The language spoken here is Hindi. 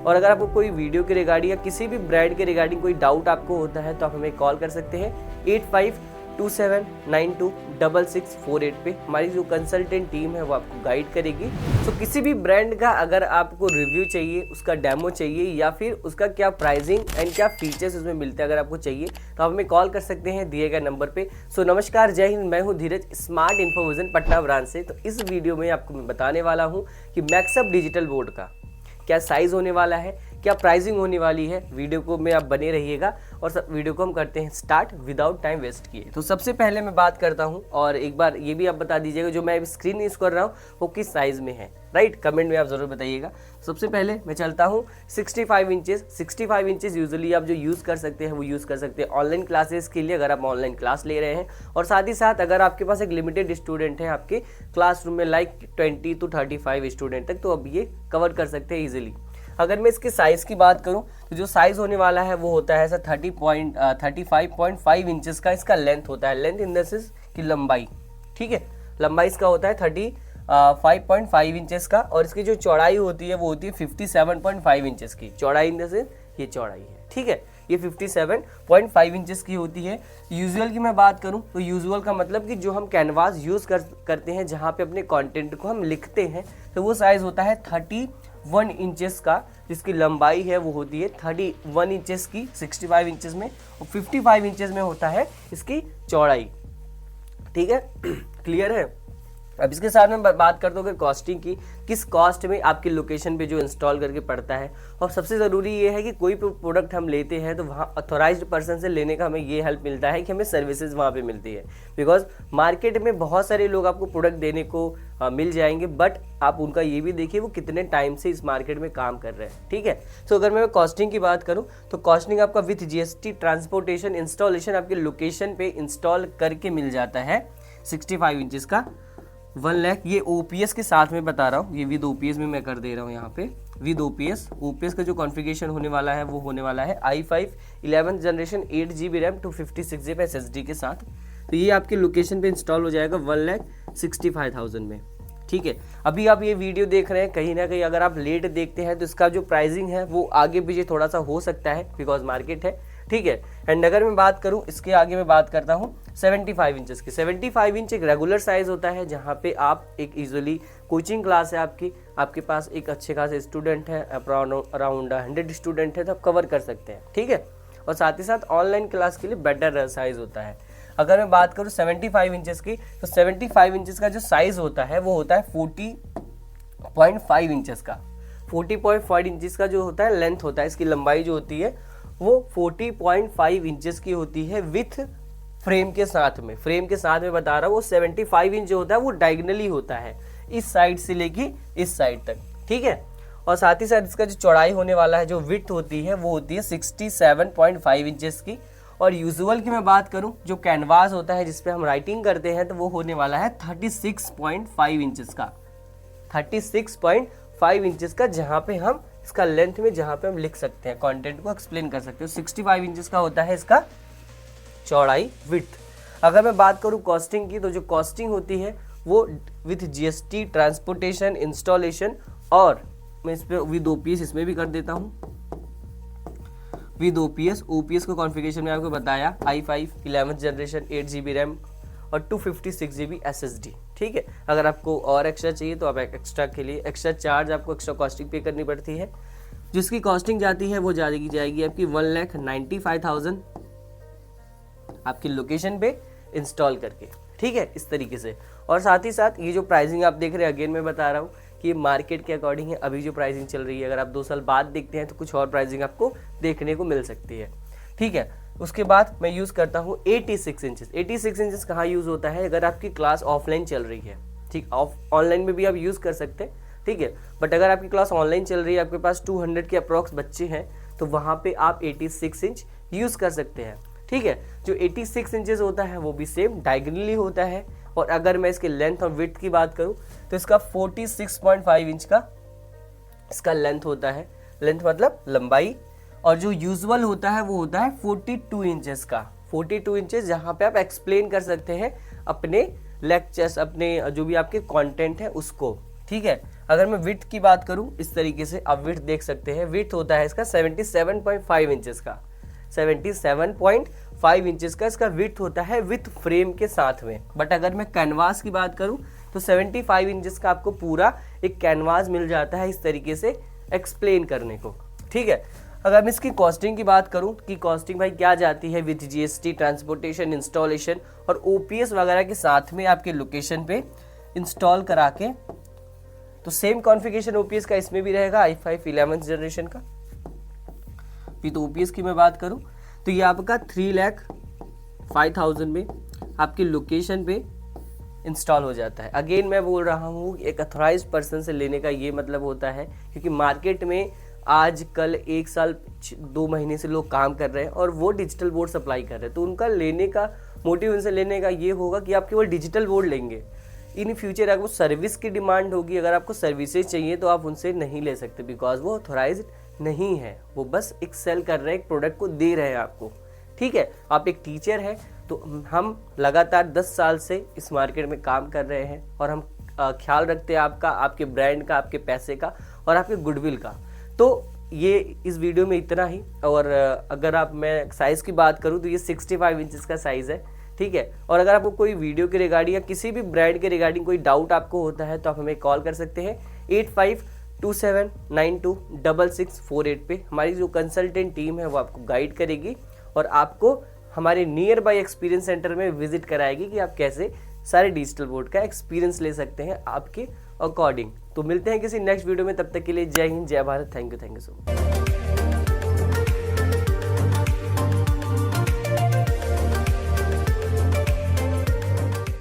और अगर आपको कोई वीडियो के रिगार्डिंग या किसी भी ब्रांड के रिगार्डिंग कोई डाउट आपको होता है तो आप हमें कॉल कर सकते हैं 8527926648 पे। हमारी जो कंसल्टेंट टीम है वो आपको गाइड करेगी। तो किसी भी ब्रांड का अगर आपको रिव्यू चाहिए, उसका डेमो चाहिए या फिर उसका क्या प्राइसिंग एंड क्या फीचर्स उसमें मिलते हैं अगर आपको चाहिए तो आप हमें कॉल कर सकते हैं दिए गए नंबर पे। सो नमस्कार, जय हिंद, मैं हूं धीरज, स्मार्ट इन्फोविजन पटना ब्रांच से। तो इस वीडियो में आपको मैं बताने वाला हूं कि मैक्सअप डिजिटल बोर्ड का क्या साइज़ होने वाला है, क्या प्राइसिंग होने वाली है। वीडियो को में आप बने रहिएगा और सब वीडियो को हम करते हैं स्टार्ट विदाउट टाइम वेस्ट किए। तो सबसे पहले मैं बात करता हूं और एक बार ये भी आप बता दीजिएगा जो मैं स्क्रीन यूज़ कर रहा हूं वो किस साइज़ में है, राइट। कमेंट में आप ज़रूर बताइएगा। सबसे पहले मैं चलता हूँ 65 इंचेस। 65 इंचेस यूजुअली आप जो यूज़ कर सकते हैं वो यूज़ कर सकते हैं ऑनलाइन क्लासेस के लिए, अगर आप ऑनलाइन क्लास ले रहे हैं। और साथ ही साथ अगर आपके पास एक लिमिटेड स्टूडेंट है आपके क्लासरूम में, लाइक 20 to 35 स्टूडेंट तक, तो अब ये कवर कर सकते हैं ईजिली। अगर मैं इसके साइज़ की बात करूं तो जो साइज़ होने वाला है वो होता है सर 35.5 इंचेस का इसका लेंथ होता है। लेंथ इन द सेंस की लंबाई, ठीक है, लंबाई इसका होता है 35.5 इंचेस का। और इसकी जो चौड़ाई होती है वो होती है 57.5 इंचेस की। चौड़ाई इन द सेंस ये चौड़ाई है, ठीक है, ये 57.5 इंचेस की होती है। यूजुअल की मैं बात करूं तो यूजुअल का मतलब कि जो हम कैनवास यूज़ करते हैं जहां पे अपने कंटेंट को हम लिखते हैं, तो वो साइज़ होता है 31 इंचेस का। जिसकी लंबाई है वो होती है 31 इंचेस की 65 इंचेस में, और 55 इंचेस में होता है इसकी चौड़ाई, ठीक है। क्लियर है। अब इसके साथ में बात करते हो कॉस्टिंग की, किस कॉस्ट में आपकी लोकेशन पे जो इंस्टॉल करके पड़ता है। और सबसे ज़रूरी ये है कि कोई प्रोडक्ट हम लेते हैं तो वहाँ ऑथोराइज्ड पर्सन से लेने का हमें ये हेल्प मिलता है कि हमें सर्विसेज वहाँ पे मिलती है। बिकॉज मार्केट में बहुत सारे लोग आपको प्रोडक्ट देने को मिल जाएंगे, बट आप उनका ये भी देखिए वो कितने टाइम से इस मार्केट में काम कर रहे हैं, ठीक है। सो अगर मैं कॉस्टिंग की बात करूँ तो कॉस्टिंग आपका विथ GST, ट्रांसपोर्टेशन, इंस्टॉलेशन आपके लोकेशन पे इंस्टॉल करके मिल जाता है 65 इंचज़ का 1 लाख। ये OPS के साथ में बता रहा हूँ, ये विद OPS में मैं कर दे रहा हूँ यहाँ पे विद OPS का जो कॉन्फ़िगरेशन होने वाला है वो होने वाला है i5 11th generation 8GB RAM 256GB SSD के साथ। तो ये आपके लोकेशन पे इंस्टॉल हो जाएगा 1,65,000 में, ठीक है। अभी आप ये वीडियो देख रहे हैं, कहीं ना कहीं अगर आप लेट देखते हैं तो इसका जो प्राइसिंग है वो आगे पीछे थोड़ा सा हो सकता है, बिकॉज मार्केट है, ठीक है। एंड अगर मैं बात करूं इसके आगे मैं बात करता हूं 75 इंचेस की। 75 इंच एक रेगुलर साइज होता है जहां पे आप एक यूजुअली कोचिंग क्लास है आपके पास एक अच्छे खासे स्टूडेंट है, अराउंड 100 स्टूडेंट है, तो आप कवर कर सकते हैं, ठीक है। और साथ ही साथ ऑनलाइन क्लास के लिए बेटर साइज होता है। अगर मैं बात करूं 75 इंचेस की तो 75 इंचेस का जो साइज होता है वो होता है 40.5 इंचेस का। 40.5 इंचेस का जो होता है लेंथ होता है, इसकी लंबाई जो होती है वो 40.5 इंचेस की होती है विथ फ्रेम के साथ में। फ्रेम के साथ में बता रहा हूँ, वो 75 इंच जो होता है वो डायगनली होता है इस साइड से लेके इस साइड तक, ठीक है। और साथ ही साथ इसका जो चौड़ाई होने वाला है, जो विड्थ होती है वो होती है 67.5 इंचेस की। और यूजुअल की मैं बात करूं, जो कैनवास होता है जिसपे हम राइटिंग करते हैं, तो वो होने वाला है 36.5 इंचेस का। 36.5 इंचेस का, जहां पे हम इसका लेंथ में जहां पे हम लिख सकते हैं, कंटेंट को एक्सप्लेन कर सकते हैं। 65 इंचेस का होता है इसका चौड़ाई, विड्थ। अगर मैं बात करूं कॉस्टिंग की, तो जो कॉस्टिंग होती है वो विथ GST, ट्रांसपोर्टेशन, इंस्टॉलेशन, और मैं इस पर विद OPS इसमें भी कर देता हूं विद OPS को कॉन्फ़िगरेशन में आपको बताया i5 11th generation 8GB RAM और 256GB SSD, ठीक है। अगर आपको और एक्स्ट्रा चाहिए तो आप एक्स्ट्रा के लिए एक्स्ट्रा चार्ज, आपको एक्स्ट्रा कॉस्टिंग पे करनी पड़ती है। जिसकी कॉस्टिंग जाती है वो जाएगी आपकी 1,95,000 आपकी लोकेशन पे इंस्टॉल करके, ठीक है, इस तरीके से। और साथ ही साथ ये जो प्राइसिंग आप देख रहे हैं, अगेन मैं बता रहा हूँ कि ये मार्केट के अकॉर्डिंग है। अभी जो प्राइसिंग चल रही है, अगर आप 2 साल बाद देखते हैं तो कुछ और प्राइसिंग आपको देखने को मिल सकती है, ठीक है। उसके बाद मैं यूज़ करता हूँ 86 इंचेस। 86 इंचेस कहाँ यूज़ होता है, अगर आपकी क्लास ऑफलाइन चल रही है, ठीक, ऑनलाइन में भी आप यूज़ कर सकते हैं, ठीक है। बट अगर आपकी क्लास ऑनलाइन चल रही है, आपके पास 200 के अप्रॉक्स बच्चे हैं, तो वहाँ पे आप 86 इंच यूज़ कर सकते हैं, ठीक है। जो 86 इंचेस होता है वो भी सेम डायगनली होता है। और अगर मैं इसके लेंथ और विड्थ की बात करूँ तो इसका 46.5 इंच का इसका लेंथ होता है। लेंथ मतलब लंबाई। और जो यूजुअल होता है वो होता है 42 इंचेस का। 42 इंचेस, जहाँ पे आप एक्सप्लेन कर सकते हैं अपने लेक्चर्स, अपने जो भी आपके कंटेंट है उसको, ठीक है। अगर मैं विड्थ की बात करूं इस तरीके से, आप विड्थ देख सकते हैं, विड्थ होता है इसका 77.5 इंचेस का, 77.5 इंचेस का इसका विड्थ होता है विथ फ्रेम के साथ में। बट अगर मैं कैनवास की बात करूं तो 75 इंचेस का आपको पूरा एक कैनवास मिल जाता है इस तरीके से एक्सप्लेन करने को, ठीक है। अगर मैं इसकी कॉस्टिंग की बात करूं कि कॉस्टिंग भाई क्या जाती है विथ जीएसटी, ट्रांसपोर्टेशन, इंस्टॉलेशन और ओपीएस वगैरह के साथ में आपके लोकेशन पे इंस्टॉल करा के, तो सेम कॉन्फ़िगरेशन ओपीएस का इसमें भी रहेगा i5 11th जनरेशन का। फिर तो ओपीएस की मैं बात करूं तो ये आपका 3,05,000 में आपके लोकेशन पे इंस्टॉल हो जाता है। अगेन मैं बोल रहा हूँ एक अथॉराइज्ड पर्सन से लेने का ये मतलब होता है, क्योंकि मार्केट में आज कल 1 साल 2 महीने से लोग काम कर रहे हैं और वो डिजिटल बोर्ड सप्लाई कर रहे हैं, तो उनका लेने का मोटिव, उनसे लेने का ये होगा कि आप केवल डिजिटल बोर्ड लेंगे। इन फ्यूचर अगर वो सर्विस की डिमांड होगी, अगर आपको सर्विसेज चाहिए तो आप उनसे नहीं ले सकते, बिकॉज वो ऑथोराइज्ड नहीं है, वो बस एक सेल कर रहे हैं, एक प्रोडक्ट को दे रहे हैं आपको, ठीक है। आप एक टीचर है तो हम लगातार 10 साल से इस मार्केट में काम कर रहे हैं और हम ख्याल रखते हैं आपका, आपके ब्रांड का, आपके पैसे का और आपके गुडविल का। तो ये इस वीडियो में इतना ही। और अगर आप मैं साइज़ की बात करूँ तो ये 65 इंचेस का साइज़ है, ठीक है। और अगर आपको कोई वीडियो के रिगार्डिंग या किसी भी ब्रांड के रिगार्डिंग कोई डाउट आपको होता है तो आप हमें कॉल कर सकते हैं 8527926648 पे। हमारी जो कंसल्टेंट टीम है वो आपको गाइड करेगी और आपको हमारे नियर बाय एक्सपीरियंस सेंटर में विजिट कराएगी कि आप कैसे सारे डिजिटल बोर्ड का एक्सपीरियंस ले सकते हैं आपके अकॉर्डिंग। तो मिलते हैं किसी नेक्स्ट वीडियो में, तब तक के लिए जय हिंद, जय Bharat, thank you so much.